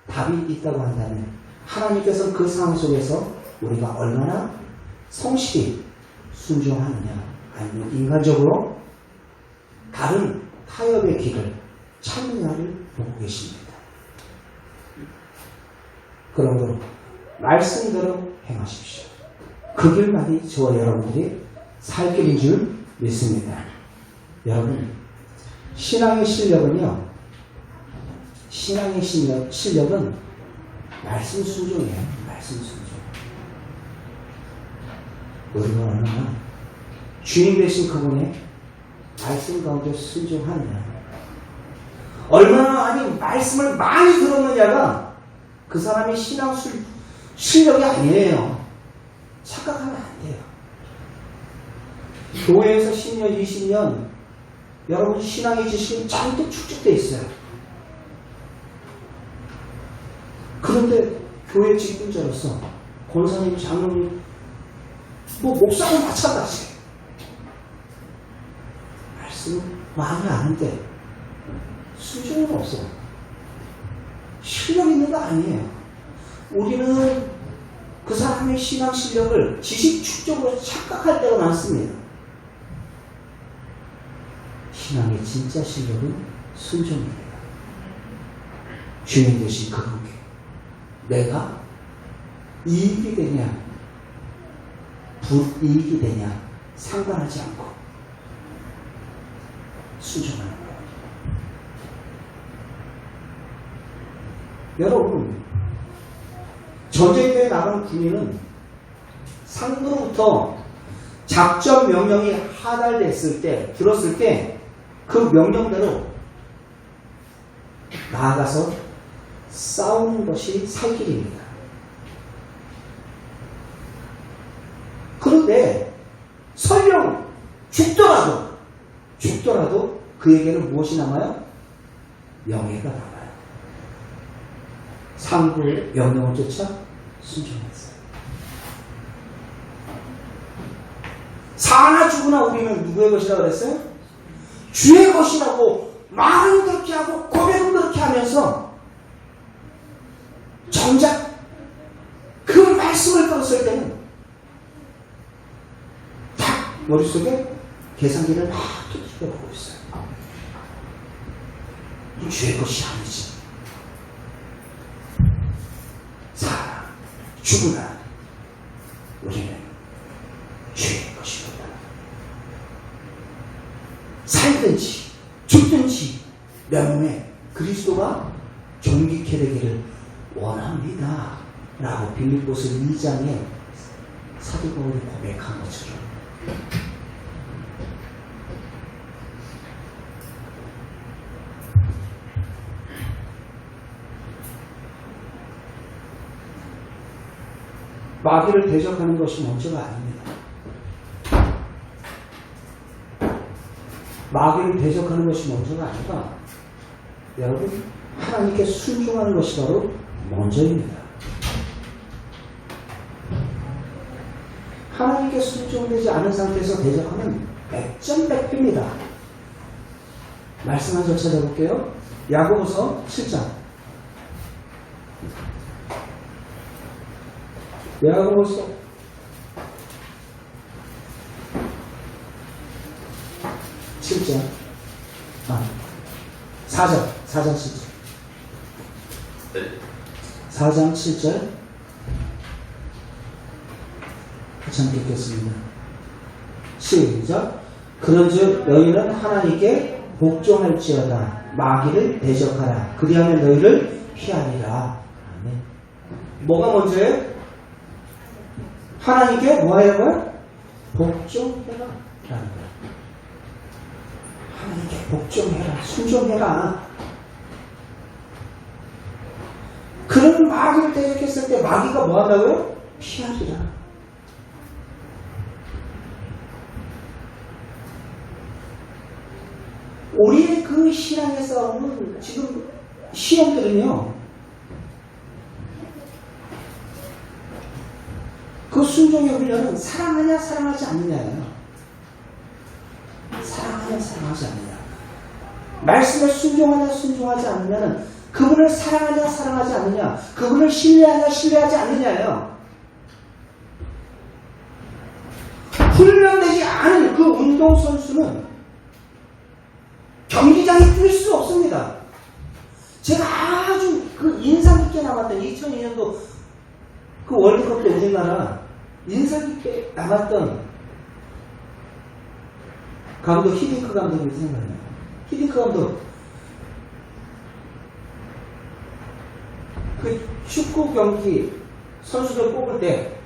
답이 있다고 한다면 하나님께서는 그 상황 속에서 우리가 얼마나 성실히 순종하느냐 아니면 인간적으로 다른 타협의 길을 찾느냐를 보고 계십니다. 그러므로 말씀대로 행하십시오. 그 길만이 저와 여러분들이 살 길인 줄 믿습니다. 여러분 신앙의 실력은요 신앙의 실력은 말씀 순종이에요. 말씀 순종. 우리가 얼마나 주인 되신 그분의 말씀 가운데 순종하느냐 얼마나 많이 말씀을 많이 들었느냐가 그 사람의 신앙 실력이 아니에요. 착각하면 안 돼요. 교회에서 10년, 20년 여러분 신앙의 지식이 잔뜩 축적되어 있어요. 그런데 교회 직분자로서 권사님, 장로님, 목사는 마찬가지예요. 말씀을 많이 아는데 수준은 없어요. 실력 있는 거 아니에요. 우리는 그 사람의 신앙 실력을 지식 축적으로 착각할 때가 많습니다. 신앙의 진짜 실력은 순종입니다. 주님 되신 그분께 내가 이익이 되냐 불이익이 되냐 상관하지 않고 순종하는 거예요. 여러분 전쟁터에 나가는 군인은 상부로부터 작전 명령이 하달됐을 때 들었을 때 그 명령대로 나아가서 싸우는 것이 살 길입니다. 그런데 설령 죽더라도 그에게는 무엇이 남아요? 명예가 남아요. 상부의 명령을 쫓아 순종했어요. 사나 죽으나 우리는 누구의 것이라고 그랬어요? 주의 것이라고 말은 그렇게 하고 고백은 그렇게 하면서 정작 그 말씀을 들었을 때는 딱 머릿속에 계산기를 막 두드려보고 있어요. 이 주의 것이 아니지. 살아 죽으나 우리는 주의 것이로다. 살든지 죽든지 명예 그리스도가 존귀케 되기를 원합니다. 라고 빌립보서 2장에 사도 바울이 고백한 것처럼 마귀를 대적하는 것이 먼저가 아닙니다. 마귀를 대적하는 것이 먼저가 아니라 여러분 하나님께 순종하는 것이 바로 먼저입니다. 하나님께 순종되지 않은 상태에서 대적하면 백전백패입니다. 말씀 한 절 찾아볼게요. 야고보서 7장. 야고보서 7장. 4장 7절. 4장 7절. 같이 함께 읽겠습니다. 시작. 그런즉 너희는 하나님께 복종할지어다. 마귀를 대적하라. 그리하면 너희를 피하리라. 아멘. 뭐가 먼저예요? 하나님께 뭐 하는 거야? 복종해라. 라는 거야. 하나님께 복종해라. 순종해라. 그런 마귀를 대적했을 때 마귀가 뭐 한다고요? 피하리라. 우리의 그 신앙의 싸움은 지금 시험들은요, 그 순종의 훈련은 사랑하냐 사랑하지 않느냐예요. 사랑하냐 사랑하지 않느냐. 말씀에 순종하냐 순종하지 않느냐는 그분을 사랑하냐 사랑하지 않느냐, 그분을 신뢰하냐 신뢰하지 않느냐예요. 훈련되지 않은 그 운동선수는 경기장에 뛸 수 없습니다. 제가 아주 그 인상 깊게 남았던 2002년도 그 월드컵 때 우리나라 인상 깊게 남았던 감독 히딩크 감독이 생각나요. 히딩크 감독 그 축구 경기 선수들 뽑을 때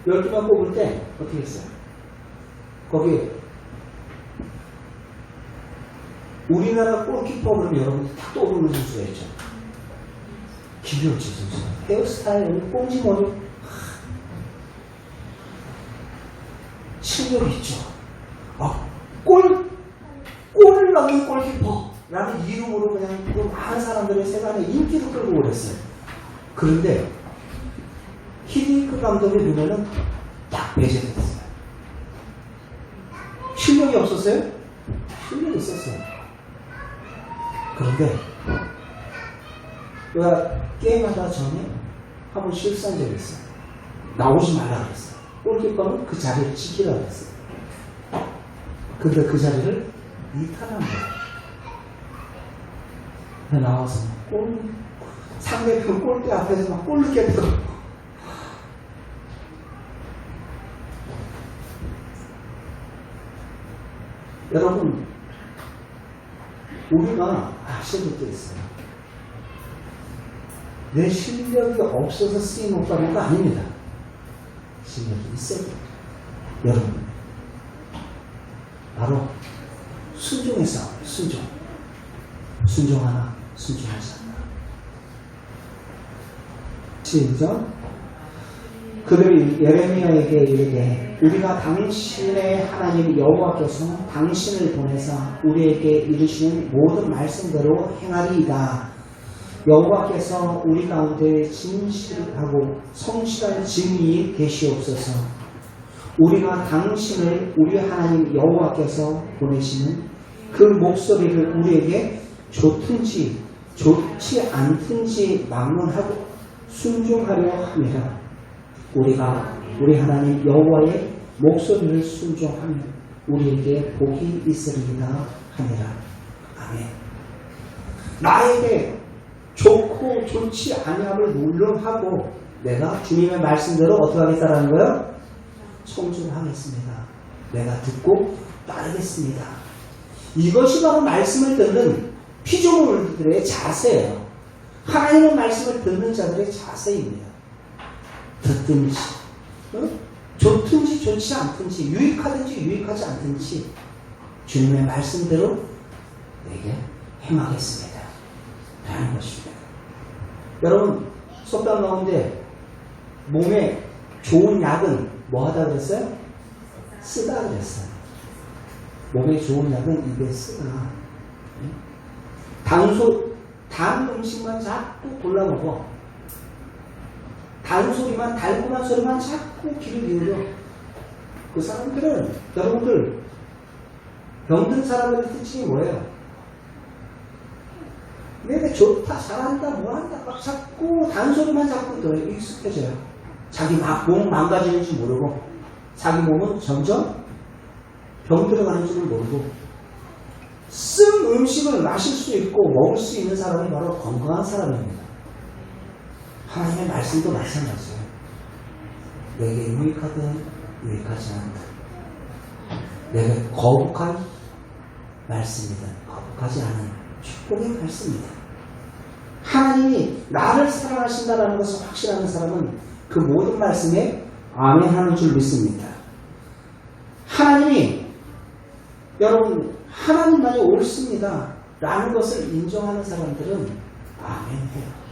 12명 뽑을 때 어떻게 했어요? 거기 우리나라 골키퍼 그러면 여러분들 딱 떠오르는 선수가 있죠. 김효지 선수. 헤어스타일, 꽁지머리. 실력이 있죠. 골을 넣는 골키퍼라는 이름으로 그냥 그 많은 사람들의 세간에 인기를 끌고 오랬어요. 그런데 히딩크 감독의 눈에는 딱 배제됐어요. 실력이 없었어요? 실력이 있었어요. 그런데 내가 게임하다 전에 한번 실수한 적이 있어요. 나오지 말라 그랬어요. 골키퍼는 그 자리를 지키라고 했어요. 근데 그 자리를 이탈한 거예요. 나와서 상대편 골대 앞에서 막 골 넣겠다고. 여러분, 우리가 아셔야 될 게 있어요. 내 실력이 없어서 쓰임 못 받는 거 아닙니다. 실력이 있어야 돼요. 여러분, 바로 순종의 싸움, 순종. 순종하나, 순종하지 않나. 시작. 그들이 예레미야에게 이르되 우리가 당신의 하나님 여호와께서 당신을 보내사 우리에게 이르시는 모든 말씀대로 행하리이다. 여호와께서 우리 가운데 진실하고 성실한 증인이 되시옵소서. 우리가 당신을 우리 하나님 여호와께서 보내시는 그 목소리를 우리에게 좋든지 좋지 않든지 막론하고 순종하려 함이라. 우리가 우리 하나님 여호와의 목소리를 순종하면 우리에게 복이 있으리이다 하니라. 아멘. 나에게 좋고 좋지 아니함을 물론하고 내가 주님의 말씀대로 어떻게 하겠다라는 거예요? 성sul하겠습니다. 내가 듣고 따르겠습니다. 이것이 바로 말씀을 듣는 피조물들의 자세예요. 하나님의 말씀을 듣는 자들의 자세입니다. 듣든지 좋든지 좋지 않든지 유익하든지 유익하지 않든지 주님의 말씀대로 내게 행하겠습니다 라는 것입니다. 여러분, 속담 가운데 몸에 좋은 약은 뭐 하다 그랬어요? 쓰다 그랬어요. 몸에 좋은 약은 입에 쓰다. 단 음식만 자꾸 골라 먹어. 단소리만, 달콤한 소리만 자꾸 귀를 기울여. 그 사람들은, 여러분들, 병든 사람들의 특징이 뭐예요? 내가 좋다, 잘한다, 뭐한다, 막 자꾸 단소리만 자꾸 들어요. 익숙해져요. 자기 몸 망가지는지 모르고, 자기 몸은 점점 병들어가는 줄을 모르고, 쓴 음식을 마실 수 있고 먹을 수 있는 사람이 바로 건강한 사람입니다. 하나님의 말씀도 마찬가지예요. 내게 유익하든 유익하지 않다. 내가 거북한 말씀이든 거북하지 않은 축복의 말씀이다. 하나님이 나를 사랑하신다는 것을 확신하는 사람은 그 모든 말씀에 아멘하는 줄 믿습니다. 하나님이 여러분 하나님만이 옳습니다 라는 것을 인정하는 사람들은 아멘해요.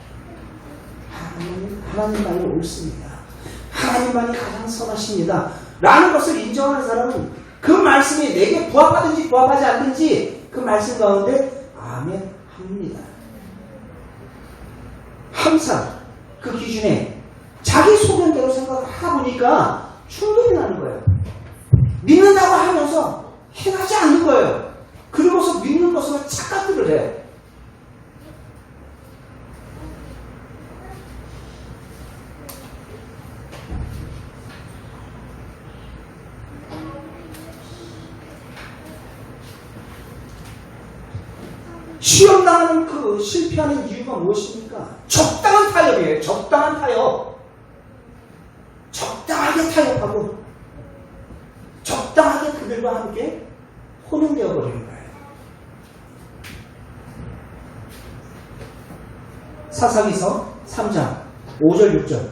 하나님만이 옳습니다. 하나님만이 가장 선하십니다 라는 것을 인정하는 사람은 그 말씀이 내게 부합하든지 부합하지 않든지 그 말씀 가운데 아멘합니다. 항상 그 기준에 자기 소견대로 생각을 하다 보니까 충돌이 나는 거예요. 믿는다고 하면서 행하지 않는 거예요. 그러고서 믿는 것으로 착각들을 해요. 시험 당하는 그 실패하는 이유가 무엇입니까? 적당한 타협이에요. 적당한 타협. 적당하게 타협하고 적당하게 그들과 함께 혼용되어 버리는 거예요. 사사기서 3장 5절 6절.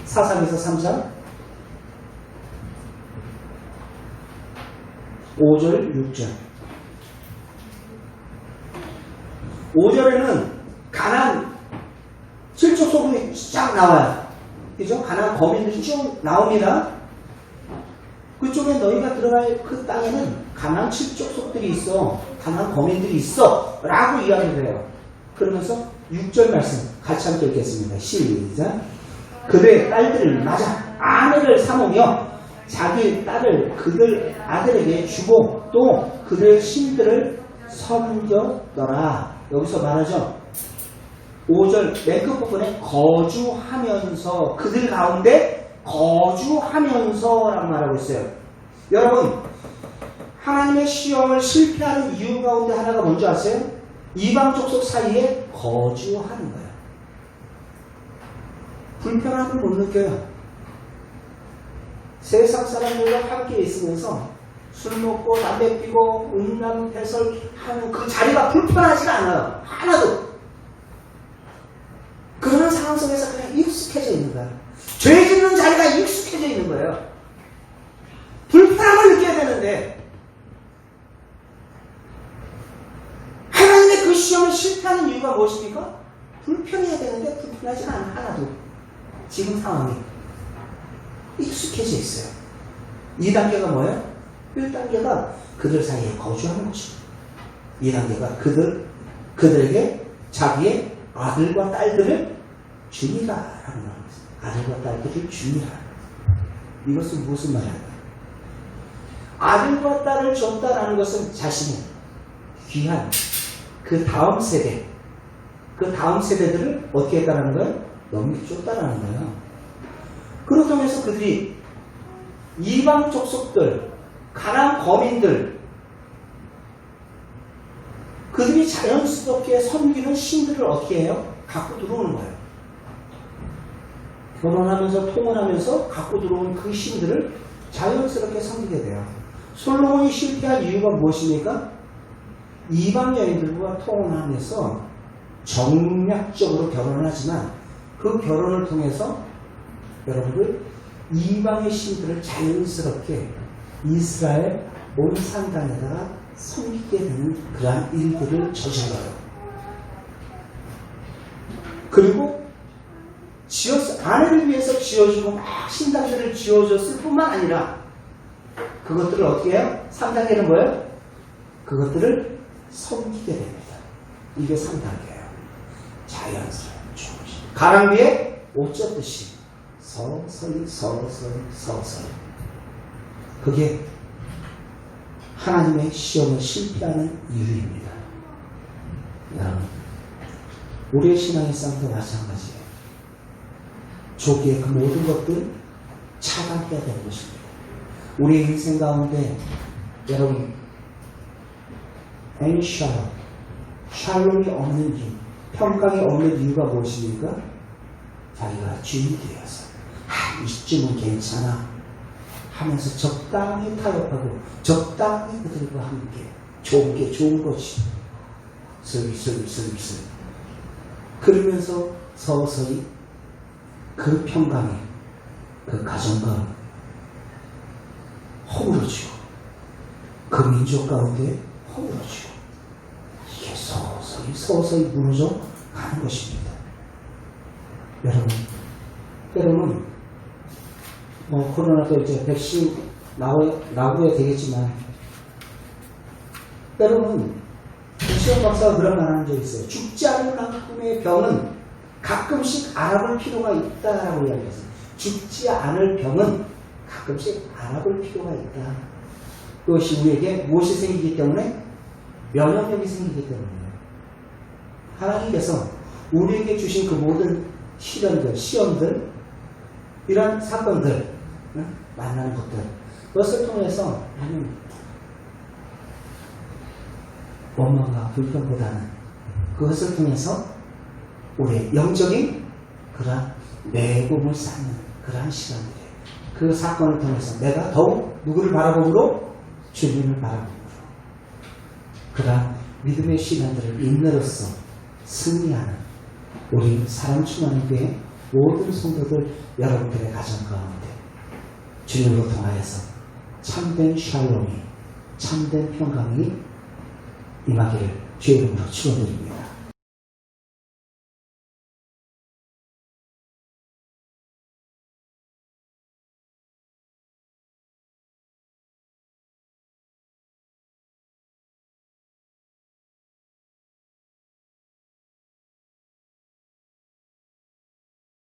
사사기서 3장 5절 6절. 5절에는 가나안 7족 소금이 쫙 나와요. 그죠? 가나안 거민들이 쭉 나옵니다. 그쪽에 너희가 들어갈 그 땅에는 가나안 7족 속들이 있어. 가나안 거민들이 있어. 라고 이야기를 해요. 그러면서 6절 말씀 같이 함께 읽겠습니다. 시작. 그들의 딸들을 맞아 아내를 삼으며 자기 딸을 그들 아들에게 주고 또 그들의 신들을 섬겼더라. 여기서 말하죠. 5절 맨 끝 부분에 거주하면서 그들 가운데 거주하면서 라고 말하고 있어요. 여러분 하나님의 시험을 실패하는 이유 가운데 하나가 뭔지 아세요? 이방 족속 사이에 거주하는 거예요. 불편함을 못 느껴요. 세상 사람들과 함께 있으면서 술 먹고 담배 피고 음란배설하는 그 자리가 불편하지가 않아요. 하나도. 그런 상황 속에서 그냥 익숙해져 있는 거예요. 죄 짓는 자리가 익숙해져 있는 거예요. 불편함을 느껴야 되는데 하나님의 그 시험을 실패하는 이유가 무엇입니까? 불편해야 되는데 불편하지 않아. 하나도. 지금 상황이 익숙해져 있어요. 2단계가 뭐예요? 1단계가 그들 사이에 거주하는 것이고 2단계가 그들에게 자기의 아들과 딸들을 주니라 라고 말합니다. 아들과 딸들을 주니라. 이것은 무슨 말이야? 아들과 딸을 줬다라는 것은 자신의 귀한 그 다음 세대, 그 다음 세대들을 어떻게 했다라는 거예요? 넘겨줬다라는 거예요. 그렇다고 해서 그들이 이방 족속들, 가나안 거민들, 그들이 자연스럽게 섬기는 신들을 어떻게 해요? 갖고 들어오는 거예요. 결혼하면서 통혼하면서 갖고 들어온 그 신들을 자연스럽게 섬기게 돼요. 솔로몬이 실패한 이유가 무엇입니까? 이방 여인들과 통혼하면서 정략적으로 결혼을 하지만 그 결혼을 통해서 여러분들 이방의 신들을 자연스럽게 이스라엘 온 산당에다가 섬기게 되는 그러한 일들을 저질러요. 그리고 아내를 위해서 지어주고 막 신당들을 지어줬을 뿐만 아니라 그것들을 어떻게 해요? 3단계는 뭐예요? 그것들을 섬기게 됩니다. 이게 3단계예요. 자연스러운 조금씩. 가랑비에 옷 젖듯이 서서히 그게 하나님의 시험을 실패하는 이유입니다. 여러분, 우리의 신앙의 싸움도 마찬가지예요. 조기에 그 모든 것들 차단해야 되는 것입니다. 우리의 인생 가운데 여러분 샬롬이 없는 이유, 평강이 없는 이유가 무엇입니까? 자기가 주인이 되어서 이쯤은 괜찮아 하면서 적당히 타협하고 적당히 그들과 함께 좋은 게 좋은 거지. 슬기 그러면서 서서히 그 평강이 그 가정과 허물어지고 그 민족 가운데 허물어지고 이게 서서히 무너져 가는 것입니다. 여러분 코로나도 이제 백신 나오야 되겠지만 여러분 시험 박사가 그런 말 하는 적 있어요. 죽지 않을 만큼의 병은 가끔씩 알아볼 필요가 있다라고 이야기했어요. 죽지 않을 병은 가끔씩 알아볼 필요가 있다. 그것이 우리에게 무엇이 생기기 때문에? 면역력이 생기기 때문이에요. 하나님께서 우리에게 주신 그 모든 시련들, 시험들, 이런 사건들, 만나는 것들, 그것을 통해서 하나님 원망과 불평보다는 그것을 통해서 우리의 영적인 그러한 내공을 쌓는 그러한 시간들이에요. 그 사건을 통해서 내가 더욱 누구를 바라보므로? 주님을 바라보므로 그러한 믿음의 시간들을 인내로서 승리하는 우리 사랑 충만한 교회 모든 성도들 여러분들의 가정 가운데 주님으로 통하여서 참된 샬롬이 참된 평강이 임하기를 주의 이름으로 축원드립니다.